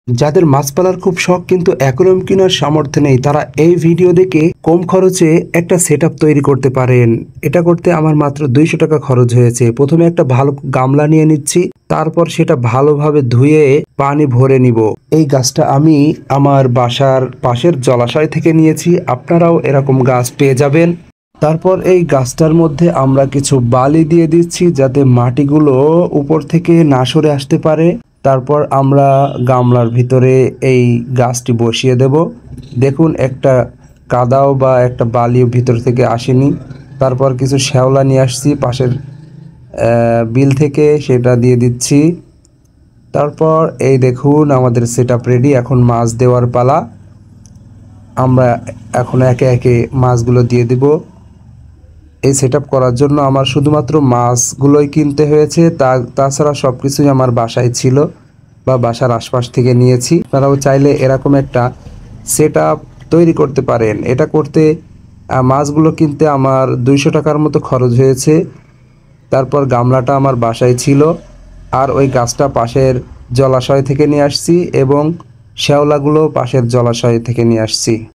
যাদের মাছ পালার খুব শখ কিন্তু অ্যাকুয়ারিয়াম কেনার সামর্থ্য নেই, তারা এই ভিডিও দেখে কম খরচে একটা সেটআপ তৈরি করতে পারেন। এটা করতে আমার মাত্র 200 টাকা খরচ হয়েছে। প্রথমে একটা ভালো গামলা নিয়ে নিচ্ছি, তারপর সেটা ভালোভাবে ধুয়ে পানি ভরে নিব। এই গাছটা আমি আমার বাসার পাশের জলাশয় থেকে নিয়েছি, আপনারাও এরকম গাছ পেয়ে যাবেন। তারপর এই গাছটার মধ্যে আমরা কিছু বালি দিয়ে দিচ্ছি যাতে মাটিগুলো উপর থেকে না সরে আসতে পারে। তারপর আমরা গামলার ভিতরে এই গাছটি বসিয়ে দেব। দেখুন একটা কাদাও বা একটা বালিও ভিতর থেকে আসেনি। তারপর কিছু শ্যাওলা নিয়ে আসছি পাশের বিল থেকে, সেটা দিয়ে দিচ্ছি। তারপর এই দেখুন আমাদের সেটআপ রেডি। এখন মাছ দেওয়ার পালা। আমরা এখন একে একে মাছগুলো দিয়ে দিব। এই সেটআপ করার জন্য আমার শুধুমাত্র মাছগুলোই কিনতে হয়েছে, তাছাড়া সব কিছুই আমার বাসায় ছিল বা বাসার আশপাশ থেকে নিয়েছি। আপনারাও চাইলে এরকম একটা সেটআপ তৈরি করতে পারেন। এটা করতে মাছগুলো কিনতে আমার 200 টাকার মতো খরচ হয়েছে। তারপর গামলাটা আমার বাসায় ছিল, আর ওই গাছটা পাশের জলাশয় থেকে নিয়ে আসছি এবং শ্যাওলাগুলো পাশের জলাশয় থেকে নিয়ে আসছি।